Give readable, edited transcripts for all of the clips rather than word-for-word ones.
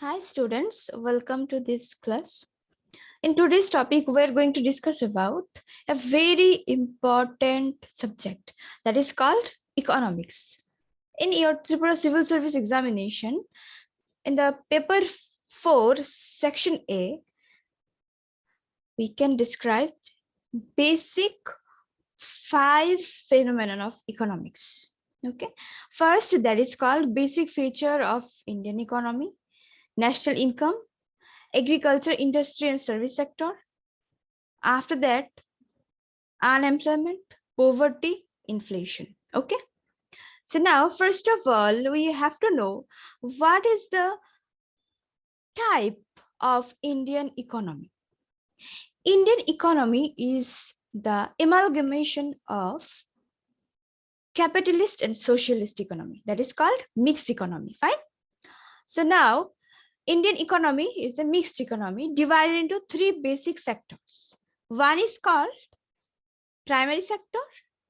Hi students, welcome to this class. In today's topic, we're going to discuss about a very important subject that is called economics. In your Tripura Civil Service examination, in the paper 4, section A, we can describe basic 5 phenomenon of economics. Okay, first that is called basic feature of Indian economy, national income, agriculture, industry and service sector. After that, unemployment, poverty, inflation. Okay. So now, first of all, we have to know what is the type of Indian economy. Indian economy is the amalgamation of capitalist and socialist economy. That is called mixed economy. Fine. So now, Indian economy is a mixed economy divided into 3 basic sectors. One is called primary sector,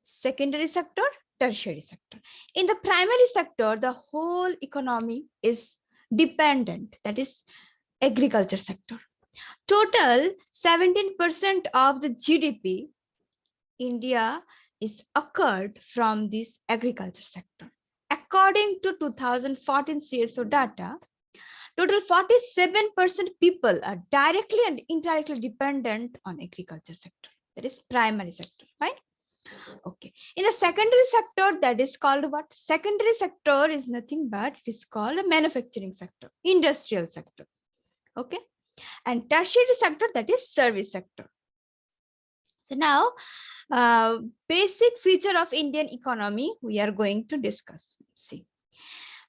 secondary sector, tertiary sector. In the primary sector, the whole economy is dependent, that is agriculture sector. Total 17% of the GDP India is occurred from this agriculture sector. According to 2014 CSO data, total 47% people are directly and indirectly dependent on agriculture sector. That is primary sector, right? Okay. In the secondary sector, that is called what? Secondary sector is nothing but it is called a manufacturing sector, industrial sector. Okay. And tertiary sector, that is service sector. So now, basic feature of Indian economy we are going to discuss. See,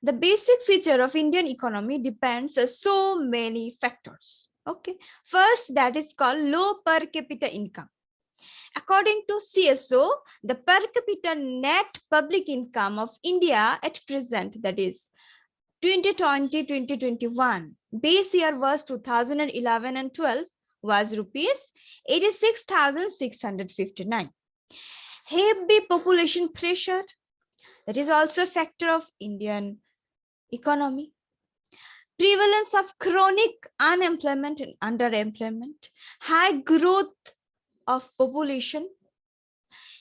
the basic feature of Indian economy depends on so many factors. Okay. First, that is called low per capita income. According to CSO, the per capita net public income of India at present, that is 2020-2021, base year was 2011 and 12, was rupees 86,659. Heavy population pressure, that is also a factor of Indian economy. Prevalence of chronic unemployment and underemployment, high growth of population,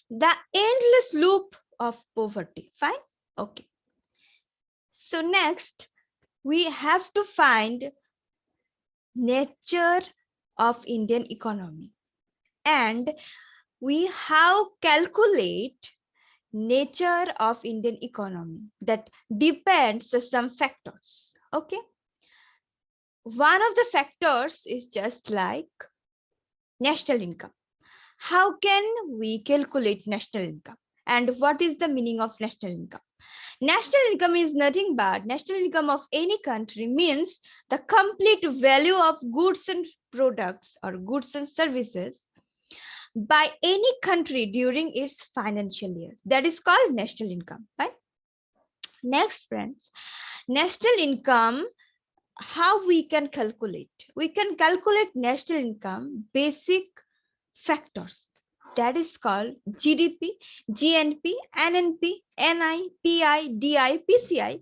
the endless loop of poverty. Fine. Okay. So next, we have to find nature of Indian economy, and we have calculate nature of Indian economy that depends on some factors. Okay. One of the factors is just like national income. How can we calculate national income? And what is the meaning of national income? National income is nothing but national income of any country means the complete value of goods and products or goods and services by any country during its financial year. That is called national income, right? Next, friends, national income, how we can calculate? We can calculate national income basic factors. That is called GDP, GNP, NNP, NI, PI, DI, PCI,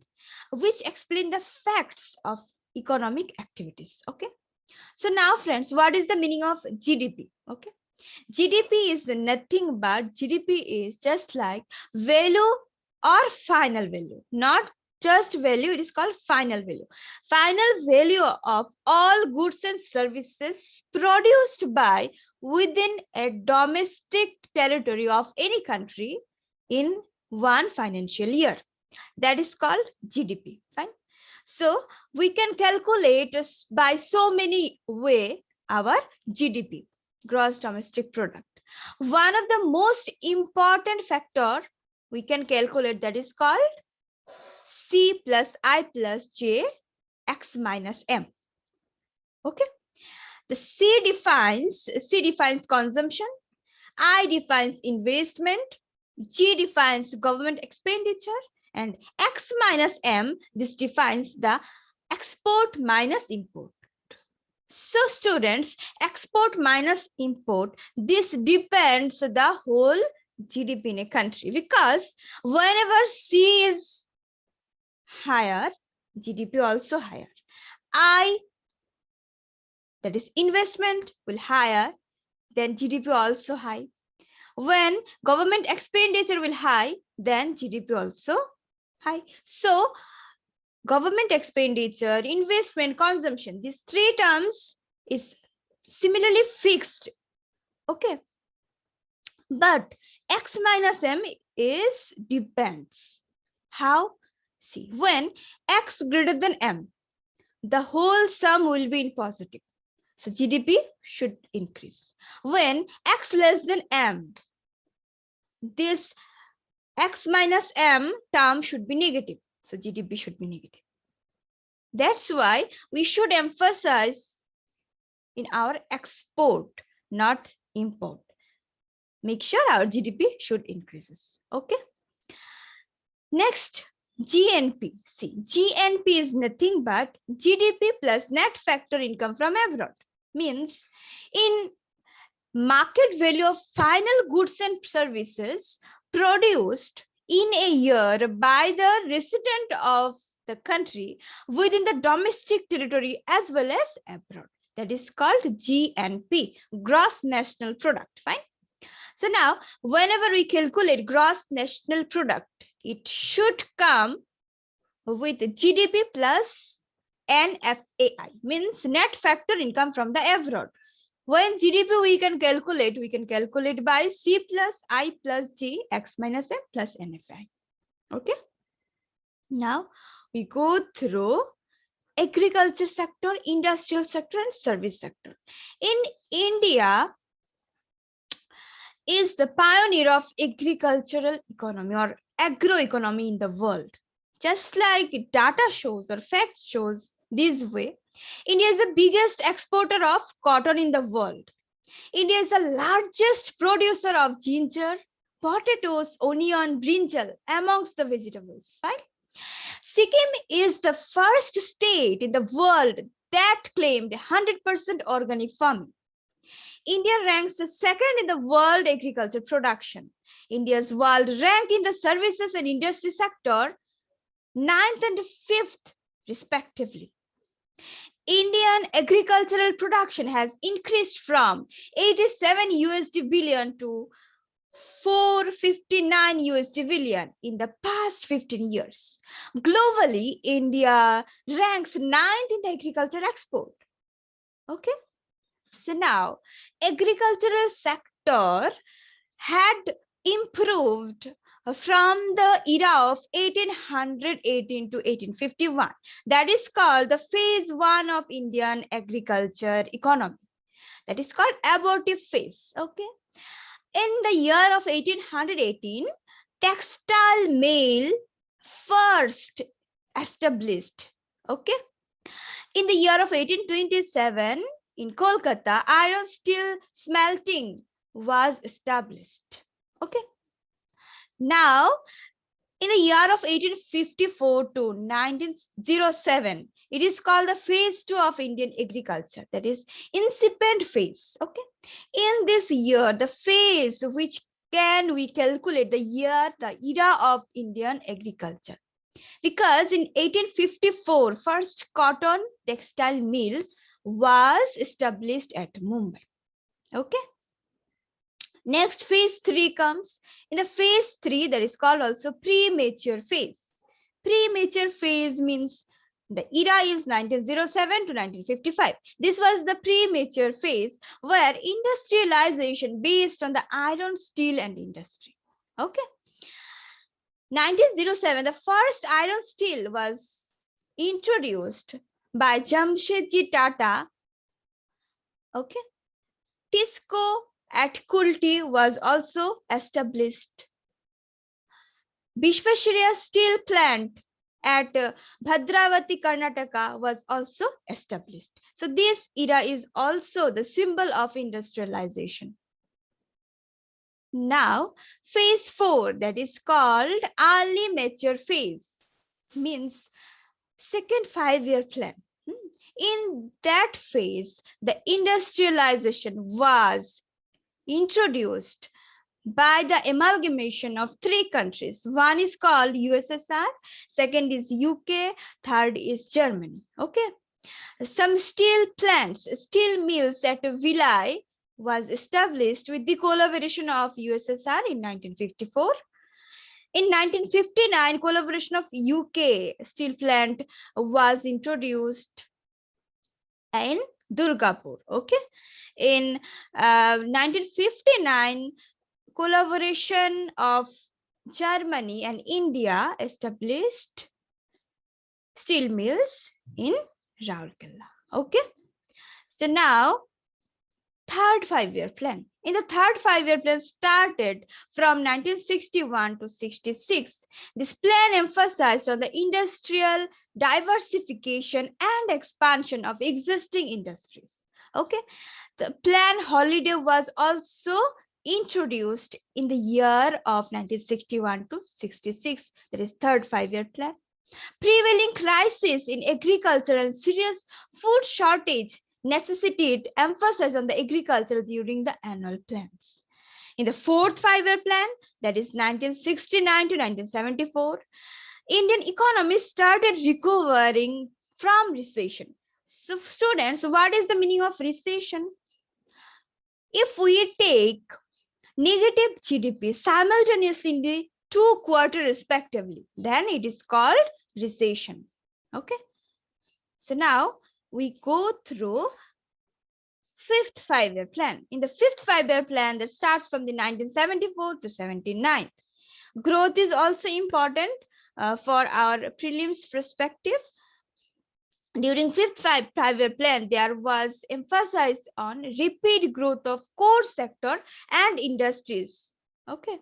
which explain the facts of economic activities. Okay. So now, friends, what is the meaning of GDP? Okay. GDP is nothing but GDP is just like value or final value, not just value, it is called final value. Final value of all goods and services produced by within a domestic territory of any country in one financial year. That is called GDP. Fine. So we can calculate by so many way our GDP, gross domestic product. One of the most important factor we can calculate, that is called C plus I plus J X minus M. Okay. The C defines consumption, I defines investment, G defines government expenditure, and X minus M, this defines the export minus import. So students, export minus import, this depends the whole GDP in a country, because whenever C is higher, GDP also higher. I, that is investment, will higher, then GDP also high. When government expenditure will high, then GDP also high. So government expenditure, investment, consumption, these three terms is similarly fixed. Okay. But X minus M is depends. How? See, when X greater than M, the whole sum will be in positive. So GDP should increase. When X less than M, this X minus M term should be negative. So GDP should be negative. That's why we should emphasize in our export, not import. Make sure our GDP should increases. Okay. Next, GNP. See, GNP is nothing but GDP plus net factor income from abroad. Means in market value of final goods and services produced in a year by the resident of the country within the domestic territory as well as abroad. That is called GNP, gross national product. Fine. So now, whenever we calculate gross national product, it should come with GDP plus NFAI, means net factor income from the abroad. When GDP we can calculate by C plus I plus G, X minus M plus NFI. Okay. Now we go through agriculture sector, industrial sector, and service sector. In India is the pioneer of agricultural economy or agroeconomy in the world. Just like data shows or facts shows this way, India is the biggest exporter of cotton in the world. India is the largest producer of ginger, potatoes, onion, brinjal amongst the vegetables. Right? Sikkim is the first state in the world that claimed 100% organic farming. India ranks second in the world agriculture production. India's world rank in the services and industry sector 9th and 5th respectively. Indian agricultural production has increased from 87 USD billion to 459 USD billion in the past 15 years. Globally, India ranks 9th in the agriculture export. Okay. So now, agricultural sector had improved from the era of 1818 to 1851. That is called the phase 1 of Indian agriculture economy. That is called abortive phase. Okay. In the year of 1818, textile mill first established. Okay. In the year of 1827, in Kolkata, iron steel smelting was established. Okay. Now, in the year of 1854 to 1907, it is called the phase 2 of Indian agriculture, that is incipient phase. Okay. In this year, the phase which can we calculate the year, the era of Indian agriculture. Because in 1854, first cotton textile mill was established at Mumbai. Okay. Next, phase 3 comes. In the phase 3, that is called also premature phase. Premature phase means the era is 1907 to 1955. This was the premature phase where industrialization based on the iron, steel, and industry. Okay. 1907, the first iron steel was introduced by Jamshedji Tata. Okay. Tisco at Kulti was also established. Vishveshwarya steel plant at Bhadravati, Karnataka was also established. So this era is also the symbol of industrialization. Now, phase 4, that is called early mature phase, means second 5-year plan. In that phase, the industrialization was introduced by the amalgamation of 3 countries. One is called USSR, second is UK, third is Germany. Okay. Some steel plants, steel mills at Vilai was established with the collaboration of USSR in 1954. In 1959, collaboration of UK steel plant was introduced in Durgapur. Okay. In 1959, collaboration of Germany and India established steel mills in Raurkela. Okay. So now, third five-year plan. In the third five-year plan started from 1961 to 66. This plan emphasized on the industrial diversification and expansion of existing industries. Okay. The plan holiday was also introduced in the year of 1961 to 66. That is third five-year plan. Prevailing crisis in agriculture and serious food shortage necessitated emphasis on the agriculture during the annual plans. In the fourth five-year plan, that is 1969 to 1974, Indian economy started recovering from recession. So students, what is the meaning of recession? If we take negative GDP simultaneously in the 2 quarters respectively, then it is called recession. Okay. So now we go through fifth five-year plan. In the fifth five-year plan that starts from the 1974 to 79. Growth is also important for our prelims perspective. During fifth five-year plan, there was emphasis on rapid growth of core sector and industries. Okay.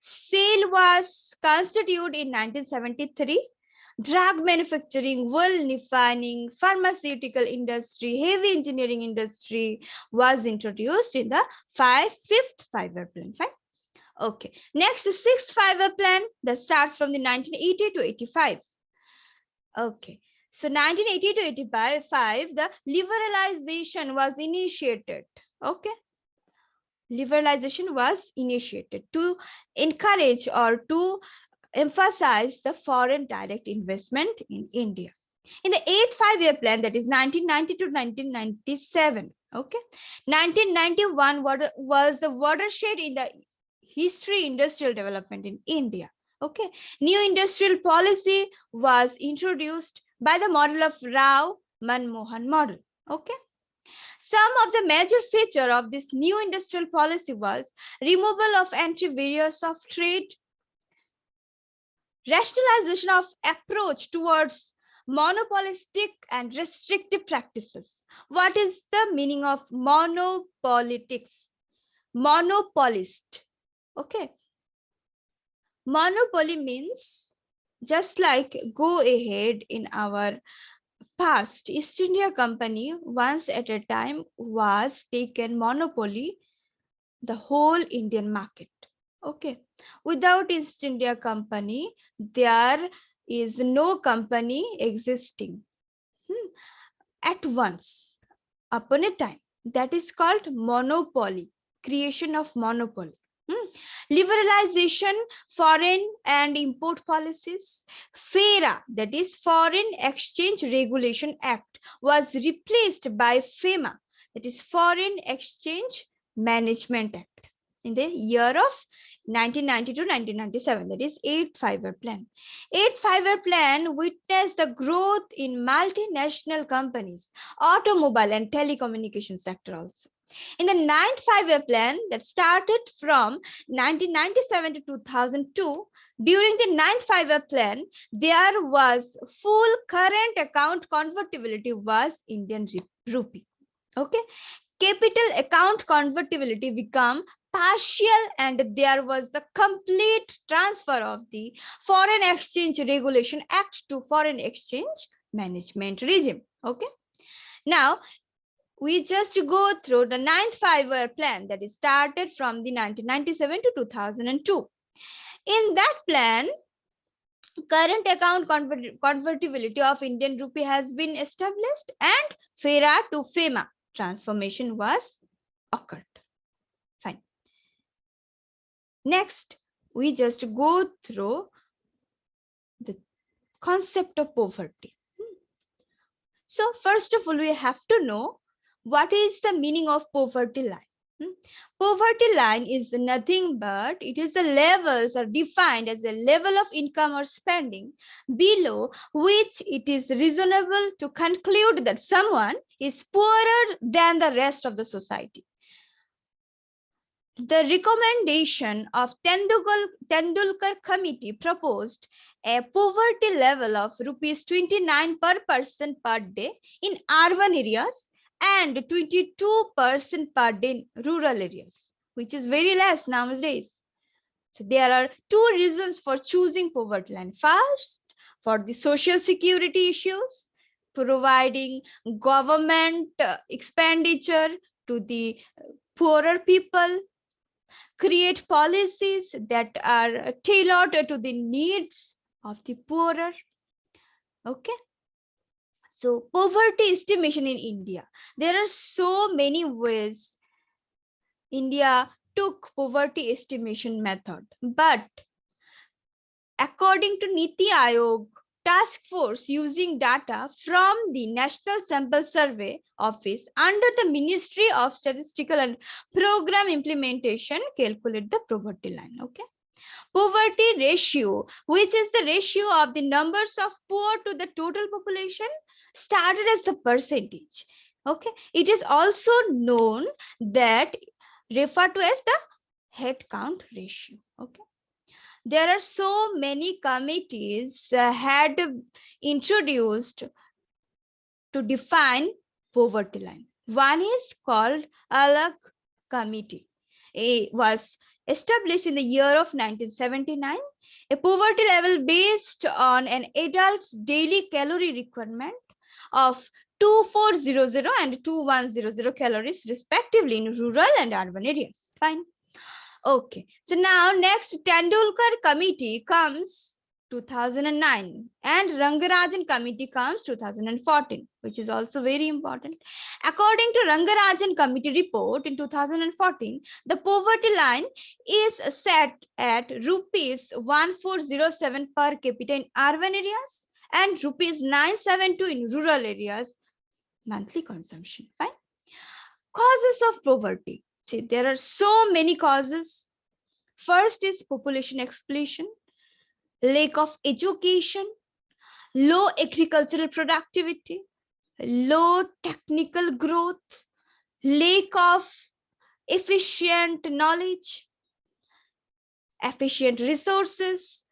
SAIL was constituted in 1973. Drug manufacturing, wool refining, pharmaceutical industry, heavy engineering industry was introduced in the fifth five-year plan. Fine. Okay. Next, sixth five-year plan that starts from the 1980 to 85. Okay. So 1980 to 85, the liberalization was initiated. Okay. Liberalization was initiated to encourage or to emphasize the foreign direct investment in India. In the eighth five-year plan, that is 1990 to 1997, okay, 1991 was the watershed in the history industrial development in India. Okay, new industrial policy was introduced by the model of Rao Manmohan model. Okay. Some of the major feature of this new industrial policy was removal of entry barriers of trade, rationalization of approach towards monopolistic and restrictive practices. What is the meaning of monopolitics? Monopolist. Okay. Monopoly means just like go ahead in our past, East India Company once at a time was taken monopoly the whole Indian market. Okay. Without East India Company, there is no company existing at once upon a time. That is called monopoly, creation of monopoly. Liberalization, foreign and import policies. FERA, that is Foreign Exchange Regulation Act, was replaced by FEMA, that is Foreign Exchange Management Act, in the year of 1990 to 1997, that is 8th five-year plan. 8th five-year plan witnessed the growth in multinational companies, automobile and telecommunication sector also. In the 9th five-year plan that started from 1997 to 2002, during the 9th five-year plan, there was full current account convertibility was Indian rupee. Okay. Capital account convertibility become partial and there was the complete transfer of the Foreign Exchange Regulation Act to Foreign Exchange Management Regime. Okay. Now, we just go through the 9th five-year plan that is started from the 1997 to 2002. In that plan, current account convertibility of Indian rupee has been established and FERA to FEMA transformation was occurred. Fine. Next, we just go through the concept of poverty. So first of all, we have to know what is the meaning of poverty line. Poverty line is nothing but it is the levels are defined as the level of income or spending below which it is reasonable to conclude that someone is poorer than the rest of the society. The recommendation of Tendulkar committee proposed a poverty level of rupees 29 per person per day in urban areas and 22% per day in rural areas, which is very less nowadays. So there are two reasons for choosing poverty line. First, for the social security issues, providing government expenditure to the poorer people, create policies that are tailored to the needs of the poorer. Okay. So poverty estimation in India. There are so many ways India took poverty estimation method, but according to Niti Aayog task force using data from the National Sample Survey Office under the Ministry of Statistical and Program Implementation, calculate the poverty line. Okay. Poverty ratio, which is the ratio of the numbers of poor to the total population, started as the percentage. Okay. It is also known that referred to as the head count ratio. Okay. There are so many committees had introduced to define poverty line. One is called Alag Committee. It was established in the year of 1979. A poverty level based on an adult's daily calorie requirement of 2400 and 2100 calories respectively in rural and urban areas. Fine. Okay, so now next Tendulkar committee comes 2009 and Rangarajan committee comes 2014, which is also very important. According to Rangarajan committee report in 2014, the poverty line is set at rupees 1407 per capita in urban areas and rupees 972 in rural areas monthly consumption. Fine. Causes of poverty. See, there are so many causes. First is population explosion, lack of education, low agricultural productivity, low technical growth, lack of efficient knowledge, efficient resources,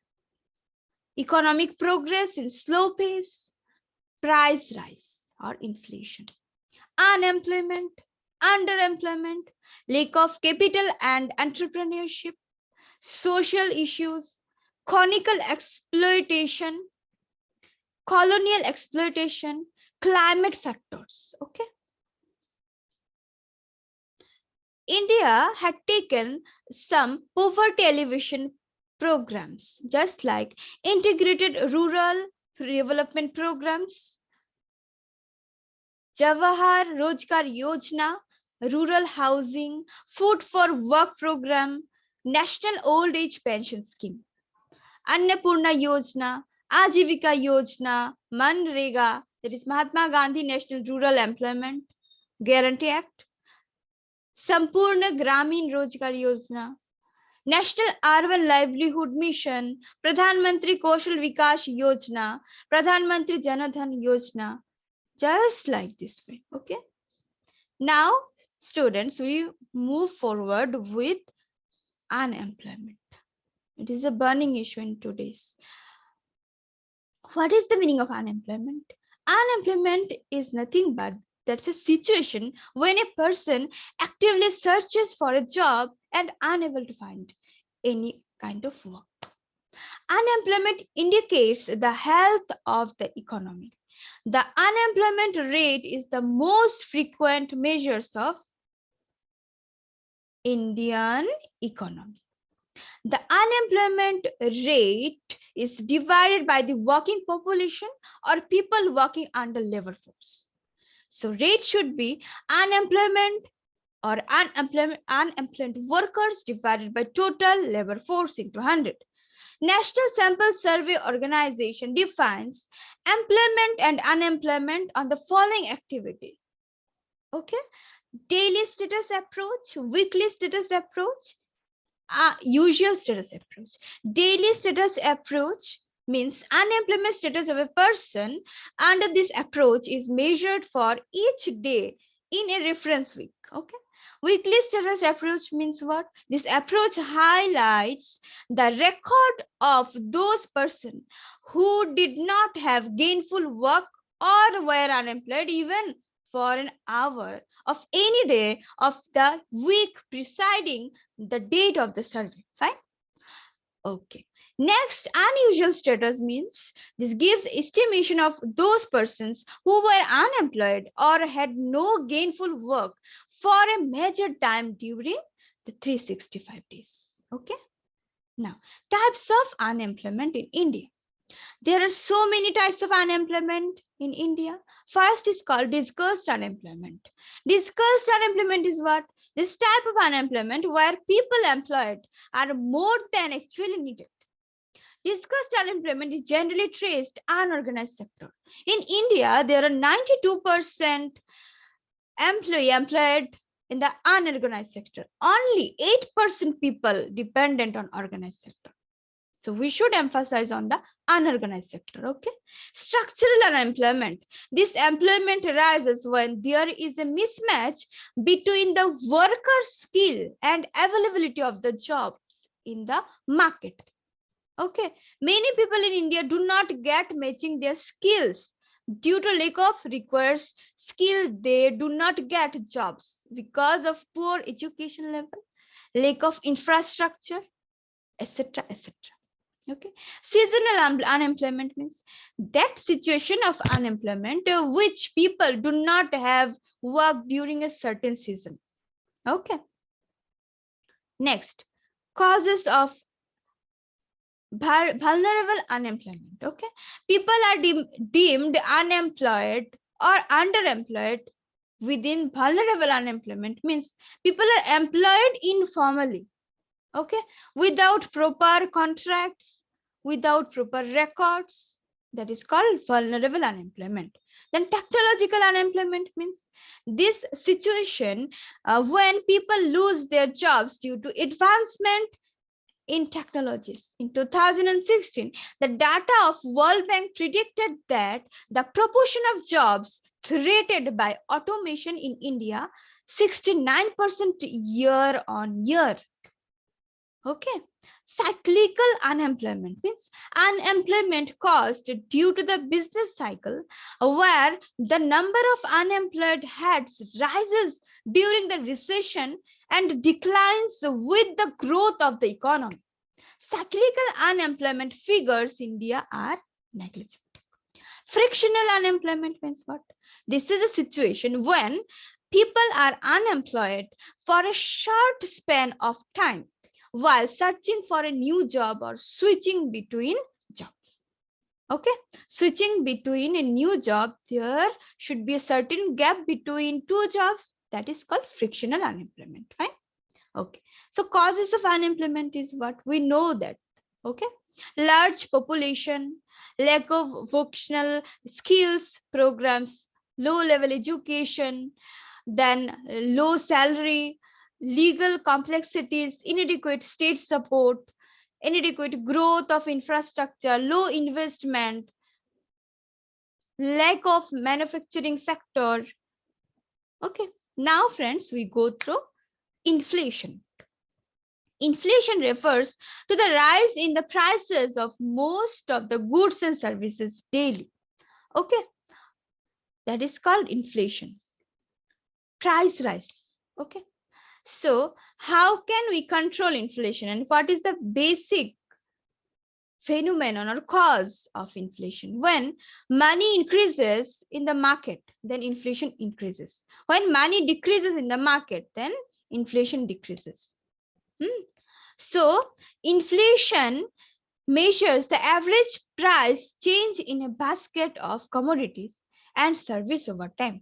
economic progress in slow pace, price rise or inflation, unemployment, underemployment, lack of capital and entrepreneurship, social issues, colonial exploitation, climate factors. Okay. India had taken some poverty alleviation programs, just like integrated rural development programs, Jawahar Rozgar Yojana, rural housing, food for work program, National Old Age Pension Scheme, Annapurna Yojana, Ajivika Yojana, Manrega, that is Mahatma Gandhi National Rural Employment Guarantee Act, Sampurna Gramin Rozgar Yojana, National Urban Livelihood Mission, Pradhan Mantri Kaushal Vikas Yojana, Pradhan Mantri Jan Dhan Yojana, just like this way. Okay. Now, students, we move forward with unemployment. It is a burning issue in today's. What is the meaning of unemployment? Unemployment is nothing but that's a situation when a person actively searches for a job and unable to find any kind of work. Unemployment indicates the health of the economy. The unemployment rate is the most frequent measures of Indian economy. The unemployment rate is divided by the working population or people working under labor force. So rate should be unemployment or unemployment workers divided by total labor force into 100. National Sample Survey Organization defines employment and unemployment on the following activities. Okay, daily status approach, weekly status approach, usual status approach. Daily status approach means unemployment status of a person under this approach is measured for each day in a reference week. Okay. Weekly status approach means what? This approach highlights the record of those persons who did not have gainful work or were unemployed even for an hour of any day of the week preceding the date of the survey. Fine. Okay. Next, unusual status means this gives estimation of those persons who were unemployed or had no gainful work for a measured time during the 365 days. Okay. Now, types of unemployment in India. There are so many types of unemployment in India. First is called disguised unemployment. Disguised unemployment is what? This type of unemployment where people employed are more than actually needed. Disguised unemployment is generally traced unorganized sector. In India, there are 92% employed in the unorganized sector. Only 8% people dependent on organized sector. So we should emphasize on the unorganized sector. Okay. Structural unemployment. This employment arises when there is a mismatch between the worker's skill and availability of the jobs in the market. Okay. Many people in India do not get matching their skills. Due to lack of required skill, they do not get jobs because of poor education level, lack of infrastructure, etc., etc. Okay. Seasonal unemployment means that situation of unemployment which people do not have work during a certain season. Okay. Next, causes of vulnerable unemployment. Okay. People are deemed unemployed or underemployed within vulnerable unemployment means people are employed informally. Okay. Without proper contracts, without proper records, that is called vulnerable unemployment. Then technological unemployment means this situation when people lose their jobs due to advancement in technologies. In 2016, the data of World Bank predicted that the proportion of jobs created by automation in India 69% year on year. Okay. Cyclical unemployment means unemployment caused due to the business cycle where the number of unemployed heads rises during the recession and declines with the growth of the economy. Cyclical unemployment figures in India are negligible. Frictional unemployment means what? This is a situation when people are unemployed for a short span of time while searching for a new job or switching between jobs. Okay, switching between a new job, there should be a certain gap between two jobs, that is called frictional unemployment. Fine. Okay, so causes of unemployment is what? We know that. Okay, large population, lack of vocational skills programs, low level education, then low salary, legal complexities, inadequate state support, inadequate growth of infrastructure, low investment, lack of manufacturing sector. Okay, now friends, we go through inflation. Inflation refers to the rise in the prices of most of the goods and services daily. Okay, that is called inflation. Price rise. Okay. So how can we control inflation and what is the basic phenomenon or cause of inflation? When money increases in the market, then inflation increases. When money decreases in the market, then inflation decreases. So inflation measures the average price change in a basket of commodities and service over time.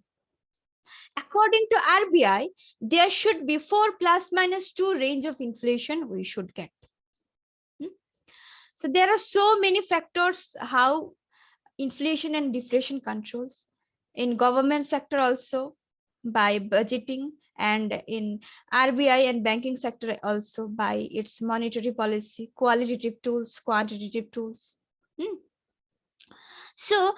According to RBI, there should be 4 ± 2 range of inflation we should get. So there are so many factors how inflation and deflation controls in government sector also by budgeting, and in RBI and banking sector also by its monetary policy, qualitative tools, quantitative tools. Hmm. So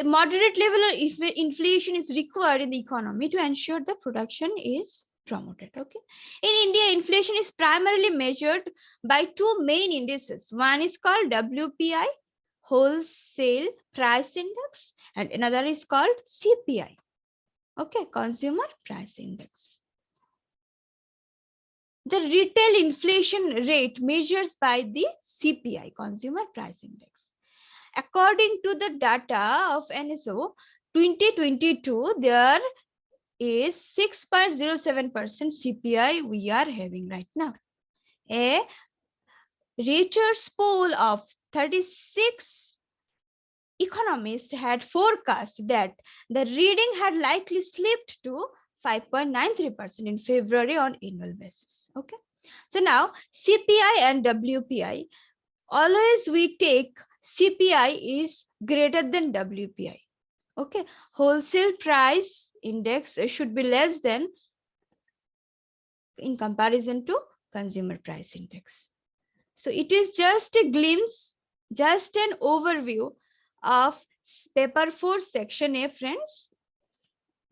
moderate level of inflation is required in the economy to ensure the production is promoted. Okay. In India, inflation is primarily measured by two main indices. One is called WPI, wholesale price index, and another is called CPI. Okay, consumer price index. The retail inflation rate measures by the CPI, consumer price index. According to the data of NSO 2022, there is 6.07% CPI we are having right now. A Reuters poll of 36 economists had forecast that the reading had likely slipped to 5.93% in February on annual basis. Okay. So now CPI and WPI, always we take CPI is greater than WPI. Okay. Wholesale price index should be less than in comparison to consumer price index. So it is just a glimpse, just an overview of paper 4 section A, friends.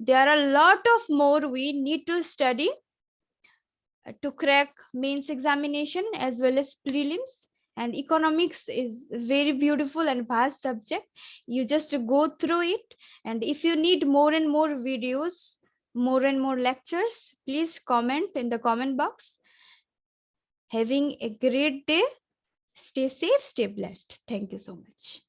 There are a lot of more we need to study to crack mains examination as well as prelims, and economics is very beautiful and vast subject. You just go through it, and if you need more and more videos, more and more lectures, please comment in the comment box. Having a great day. Stay safe, stay blessed. Thank you so much.